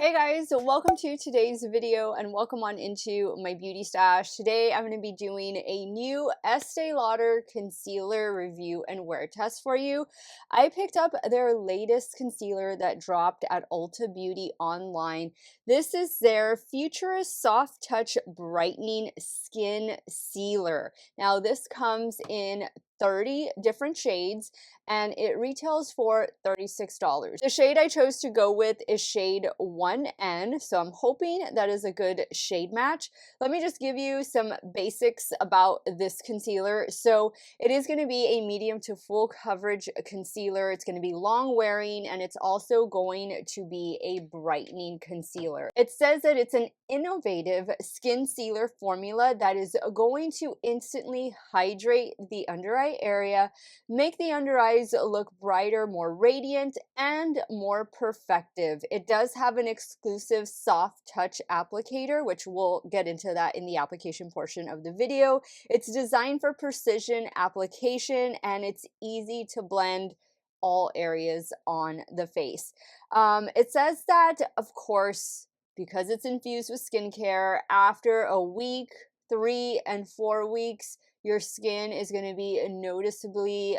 Hey guys, welcome to today's video and welcome on into my beauty stash. Today I'm going to be doing a new Estee Lauder concealer review and wear test for you. I picked up their latest concealer that dropped at Ulta Beauty online. This is their Futurist Soft Touch Brightening Skin Sealer. Now this comes in 30 different shades and it retails for $36. The shade I chose to go with is shade 1N, so I'm hoping that is a good shade match. Let me just give you some basics about this concealer. So it is going to be a medium to full coverage concealer. It's going to be long wearing and it's also going to be a brightening concealer. It says that it's an innovative skin sealer formula that is going to instantly hydrate the under eye area, make the under eyes look brighter, more radiant, and more perfective. It does have an exclusive soft touch applicator, which we'll get into that in the application portion of the video. It's designed for precision application and it's easy to blend all areas on the face. It says that, of course, because it's infused with skincare, after a week, 3 and 4 weeks, your skin is going to be noticeably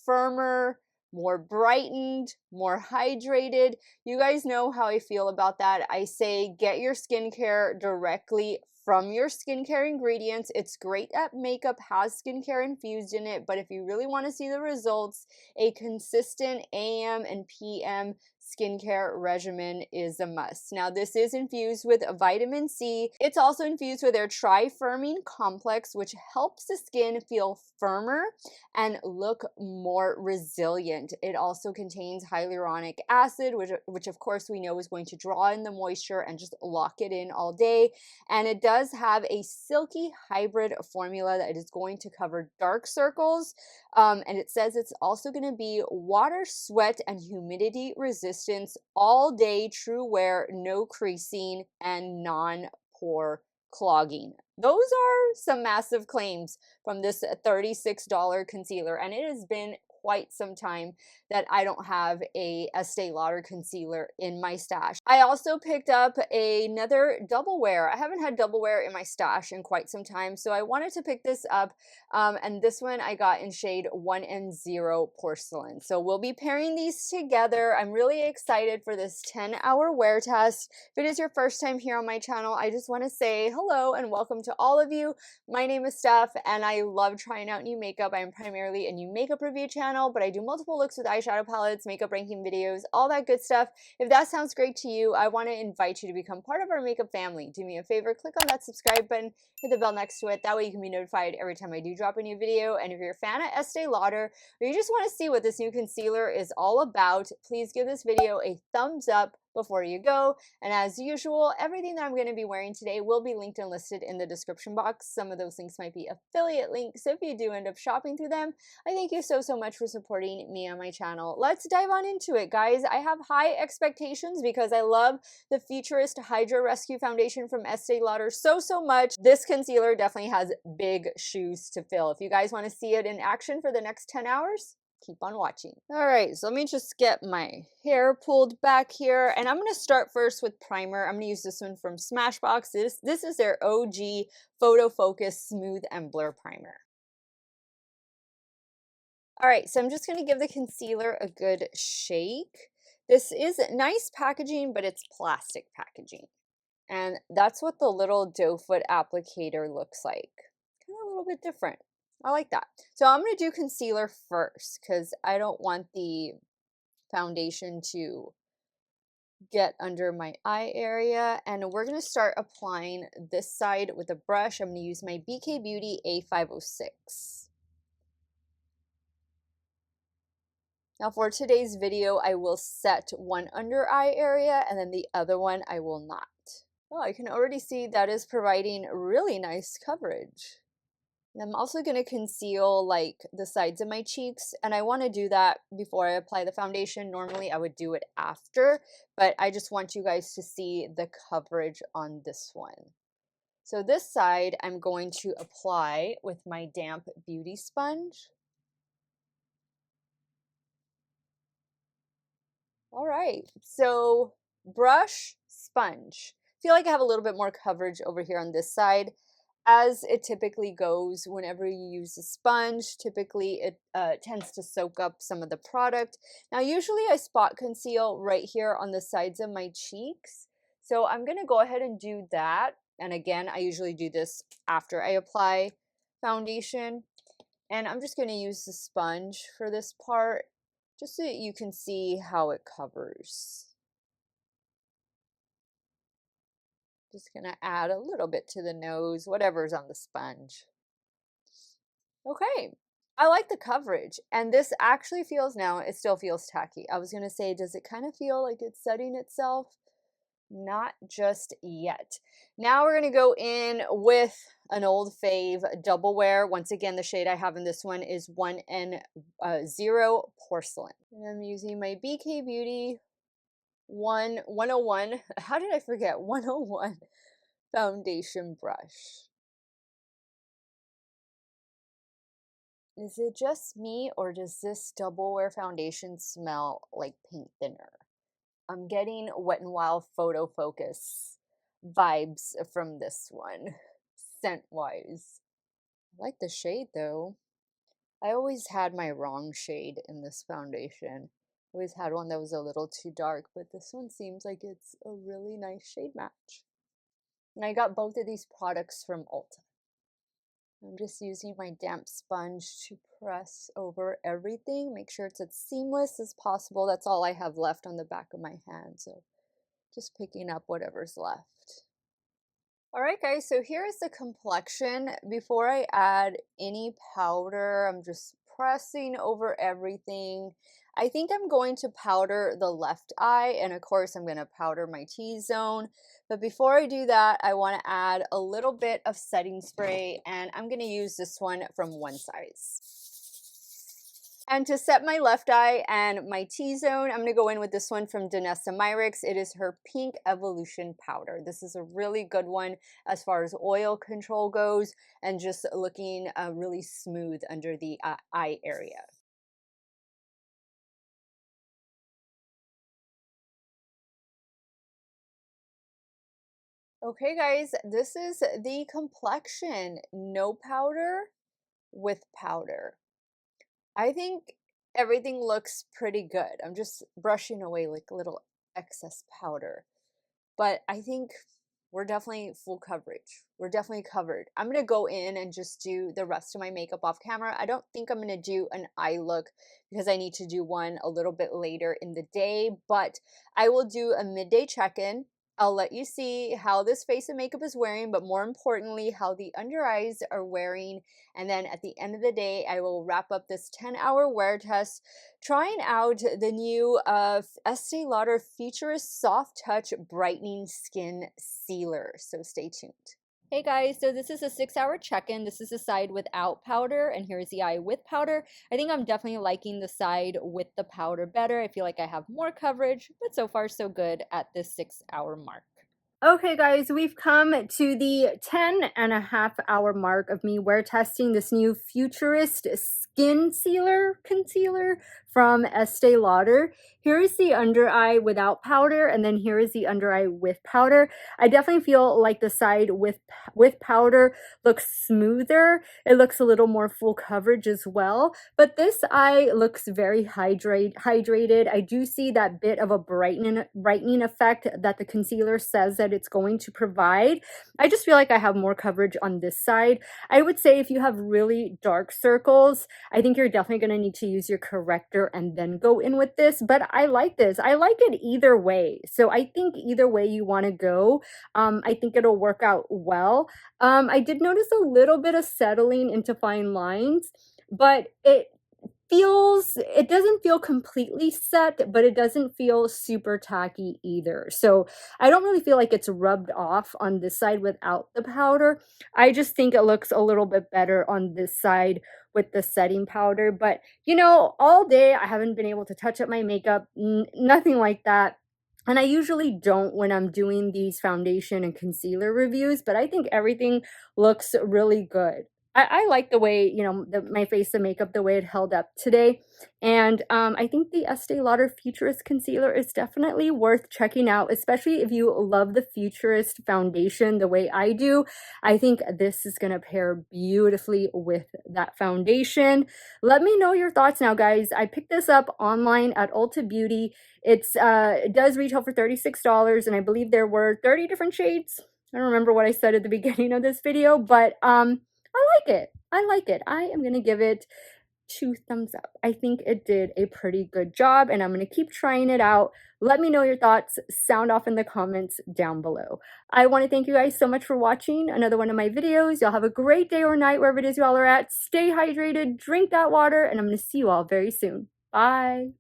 firmer, more brightened, more hydrated. You guys know how I feel about that. I say get your skincare directly from your skincare ingredients. It's great at makeup, has skincare infused in it, but if you really want to see the results, a consistent AM and PM skincare regimen is a must. Now this is infused with vitamin C. It's also infused with their tri-firming complex, which helps the skin feel firmer and look more resilient. It also contains hyaluronic acid, which of course we know is going to draw in the moisture and just lock it in all day. And it does have a silky hybrid formula that is going to cover dark circles. And it says it's also going to be water, sweat, and humidity resistance all day, true wear, no creasing, and non-pore clogging. Those are some massive claims from this $36 concealer, and it has been quite some time that I don't have a Estee Lauder concealer in my stash. I also picked up another double wear. I haven't had double wear in my stash in quite some time, so I wanted to pick this up, and this one I got in shade 1N0 Porcelain. So we'll be pairing these together. I'm really excited for this 10-hour wear test. If it is your first time here on my channel, I just want to say hello and welcome to all of you. My name is Steff, and I love trying out new makeup. I'm primarily a new makeup review channel, but I do multiple looks with eyeshadow palettes, makeup ranking videos, all that good stuff. If that sounds great to you, I want to invite you to become part of our makeup family. Do me a favor, click on that subscribe button, hit the bell next to it. That way you can be notified every time I do drop a new video. And if you're a fan of Estee Lauder, or you just want to see what this new concealer is all about, please give this video a thumbs up before you go. And as usual, everything that I'm going to be wearing today will be linked and listed in the description box. Some of those links might be affiliate links. So if you do end up shopping through them, I thank you so much for supporting me on my channel. Let's dive on into it, guys. I have high expectations because I love the Futurist Hydra Rescue Foundation from Estee Lauder so much. This concealer definitely has big shoes to fill. If you guys want to see it in action for the next 10 hours, keep on watching. All right, so let me just get my hair pulled back here, and I'm going to start first with primer. I'm going to use this one from Smashbox. This is their OG Photo Focus Smooth and Blur Primer. All right, so I'm just going to give the concealer a good shake. This is nice packaging, but it's plastic packaging. And that's what the little doe foot applicator looks like. Kind of a little bit different. I like that. So I'm going to do concealer first because I don't want the foundation to get under my eye area. And we're going to start applying this side with a brush. I'm going to use my BK Beauty A506. Now for today's video, I will set one under eye area and then the other one I will not. Oh, I can already see that is providing really nice coverage. And I'm also going to conceal like the sides of my cheeks, and I want to do that before I apply the foundation. Normally I would do it after, but I just want you guys to see the coverage on this one. So this side I'm going to apply with my damp beauty sponge. All right, so brush, sponge. I feel like I have a little bit more coverage over here on this side, as it typically goes whenever you use a sponge. Typically it tends to soak up some of the product. Now usually I spot conceal right here on the sides of my cheeks, so I'm gonna go ahead and do that. And again, I usually do this after I apply foundation, and I'm just gonna use the sponge for this part just so that you can see how it covers. Just gonna add a little bit to the nose, whatever's on the sponge. Okay, I like the coverage, and this actually feels, now it still feels tacky. I was gonna say, does it kind of feel like it's setting itself? Not just yet. Now we're gonna go in with an old fave double wear. Once again, the shade I have in this one is 1N0 Porcelain. And I'm using my BK Beauty 101. How did I forget? 101 foundation brush. Is it just me, or does this double wear foundation smell like paint thinner? I'm getting Wet n Wild Photo Focus vibes from this one, scent wise. I like the shade though. I always had my wrong shade in this foundation. Always had one that was a little too dark, but this one seems like it's a really nice shade match. And I got both of these products from Ulta. I'm just using my damp sponge to press over everything, make sure it's as seamless as possible. That's all I have left on the back of my hand, so just picking up whatever's left. All right, guys, so here's the complexion. Before I add any powder, I'm just pressing over everything. I think I'm going to powder the left eye, and of course I'm going to powder my T-zone. But before I do that, I want to add a little bit of setting spray, and I'm going to use this one from One Size. And to set my left eye and my T-zone, I'm going to go in with this one from Danessa Myricks. It is her Pink Evolution Powder. This is a really good one as far as oil control goes, and just looking really smooth under the eye area. Okay, guys, this is the complexion. No powder with powder. I think everything looks pretty good. I'm just brushing away like little excess powder. But I think we're definitely full coverage. We're definitely covered. I'm going to go in and just do the rest of my makeup off camera. I don't think I'm going to do an eye look because I need to do one a little bit later in the day, but I will do a midday check-in. I'll let you see how this face of makeup is wearing, but more importantly, how the under eyes are wearing. And then at the end of the day, I will wrap up this 10-hour wear test trying out the new Estee Lauder Futurist Soft Touch Brightening Skin Sealer. So stay tuned. Hey guys, so this is a 6-hour check-in. This is the side without powder, and here's the eye with powder. I think I'm definitely liking the side with the powder better. I feel like I have more coverage, but so far so good at this 6-hour mark. Okay, guys, we've come to the 10.5-hour mark of me wear testing this new Futurist Skin Sealer Concealer from Estee Lauder. Here is the under eye without powder, and then here is the under eye with powder. I definitely feel like the side with powder looks smoother. It looks a little more full coverage as well, but this eye looks very hydrated. I do see that bit of a brightening effect that the concealer says that it's going to provide. I just feel like I have more coverage on this side. I would say if you have really dark circles, I think you're definitely going to need to use your corrector and then go in with this, but I like this. I like it either way. So I think either way you want to go, I think it'll work out well. I did notice a little bit of settling into fine lines, but it doesn't feel completely set, but it doesn't feel super tacky either. So I don't really feel like it's rubbed off on this side without the powder. I just think it looks a little bit better on this side with the setting powder. But you know, all day I haven't been able to touch up my makeup, nothing like that. And I usually don't when I'm doing these foundation and concealer reviews, but I think everything looks really good. I like the way, you know, my face, the makeup, the way it held up today. And I think the Estee Lauder Futurist Concealer is definitely worth checking out, especially if you love the Futurist foundation the way I do. I think this is going to pair beautifully with that foundation. Let me know your thoughts now, guys. I picked this up online at Ulta Beauty. It does retail for $36, and I believe there were 30 different shades. I don't remember what I said at the beginning of this video, but I like it. I like it. I am going to give it 2 thumbs up. I think it did a pretty good job, and I'm going to keep trying it out. Let me know your thoughts. Sound off in the comments down below. I want to thank you guys so much for watching another one of my videos. Y'all have a great day or night wherever it is y'all are at. Stay hydrated, drink that water, and I'm going to see you all very soon. Bye.